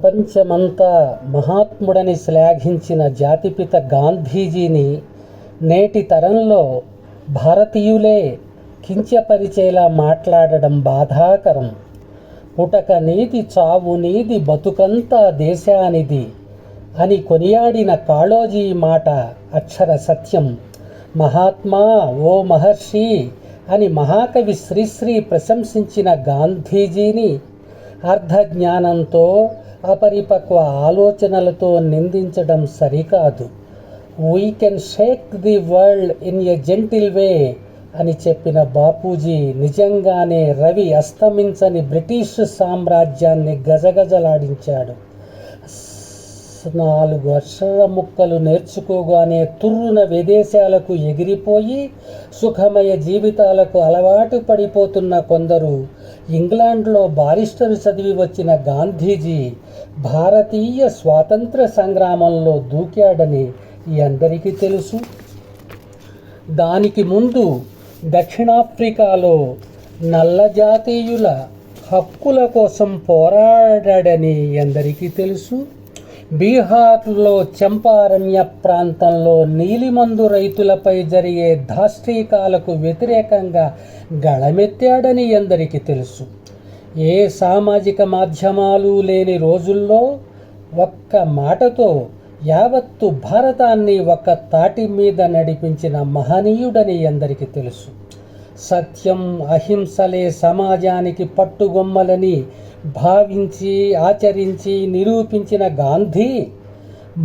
ప్రపంచమంతా మహాత్ముడని శ్లాఘించిన జాతిపిత గాంధీజీని నేటి తరంలో భారతీయులే కించపరిచేలా మాట్లాడడం బాధాకరం. పుటక నీది, చావు నీది, బతుకంతా దేశానిది అని కొనియాడిన కాళోజీ మాట అక్షర సత్యం. మహాత్మా, ఓ మహర్షి అని మహాకవి శ్రీశ్రీ ప్రశంసించిన గాంధీజీని అర్ధజ్ఞానంతో, అపరిపక్వ ఆలోచనలతో నిందించడం సరికాదు. We can shake the world in a gentle way అని చెప్పిన బాపూజీ నిజంగానే రవి అస్తమించని బ్రిటిష్ సామ్రాజ్యాన్ని గజగజలాడించాడు. 4 అక్షర ముక్కలు నేర్చుకోగానే తుర్రున విదేశాలకు ఎగిరిపోయి సుఖమయ జీవితాలకు అలవాటు పడిపోతున్న కొందరు ఇంగ్లాండ్లో బారిస్టర్ చదివి వచ్చిన గాంధీజీ భారతీయ స్వాతంత్ర సంగ్రామంలో దూకాడని అందరికీ తెలుసు. దానికి ముందు దక్షిణాఫ్రికాలో నల్ల జాతీయుల హక్కుల కోసం పోరాడాడని అందరికీ తెలుసు. బీహార్లో చంపారణ్య ప్రాంతంలో నీలిమందు రైతులపై జరిగే దాష్టీకాలకు వ్యతిరేకంగా గళమెత్తాడని అందరికీ తెలుసు. ఏ సామాజిక మాధ్యమాలు లేని రోజుల్లో ఒక్క మాటతో యావత్తు భారతాన్ని ఒక్క తాటి మీద నడిపించిన మహనీయుడని అందరికీ తెలుసు. సత్యం, అహింసలే సమాజానికి పట్టుగొమ్మలని భావించి ఆచరించి నిరూపించిన గాంధీ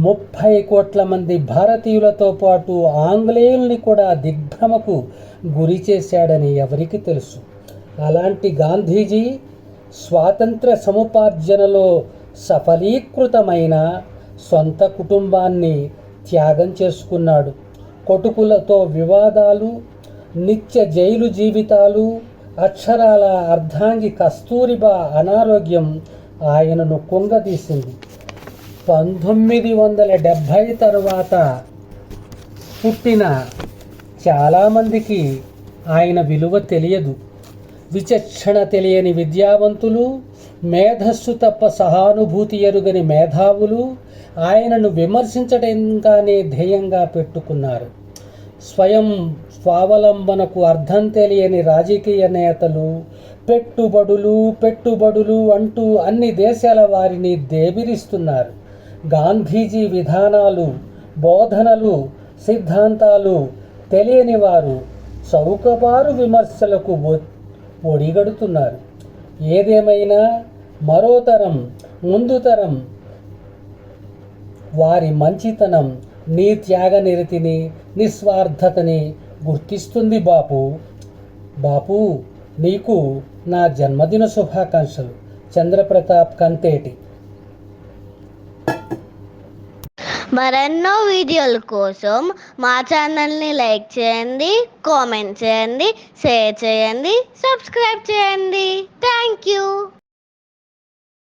30 కోట్ల మంది భారతీయులతో పాటు ఆంగ్లేయుల్ని కూడా దిగ్భ్రమకు గురి చేశాడని ఎవరికి తెలుసు. అలాంటి గాంధీజీ స్వాతంత్ర సముపార్జనలో సఫలీకృతమైన సొంత కుటుంబాన్ని త్యాగం చేసుకున్నాడు. కొడుకులతో వివాదాలు, నిత్య జైలు జీవితాలు, అక్షరాల అర్ధాంగి కస్తూరిబా అనారోగ్యం ఆయనను కుంగదీసింది. 1970 తరువాత పుట్టిన చాలామందికి ఆయన విలువ తెలియదు. విచక్షణ తెలియని విద్యావంతులు, మేధస్సు తప్ప సహానుభూతి ఎరుగని మేధావులు ఆయనను విమర్శించడంగానే ధ్యేయంగా పెట్టుకున్నారు. స్వయం స్వావలంబనకు అర్థం తెలియని రాజకీయ నేతలు పెట్టుబడులు అంటూ అన్ని దేశాల వారిని దేబిరిస్తున్నారు. గాంధీజీ విధానాలు, బోధనలు, సిద్ధాంతాలు తెలియని వారు చౌకబారు విమర్శలకు ఒడిగడుతున్నారు. ఏదేమైనా మరో తరం, ముందు తరం వారి మంచితనం, నీ త్యాగనిరతిని, నిస్వార్థతని గుర్తిస్తుంది. బాపు నీకు నా జన్మదిన శుభాకాంక్షలు. చంద్రప్రతాప్ కంతేటి. మరెన్నో వీడియోల కోసం మా ఛానల్ని లైక్ చేయండి, కామెంట్ చేయండి, షేర్ చేయండి, సబ్స్క్రైబ్ చేయండి. Thank you.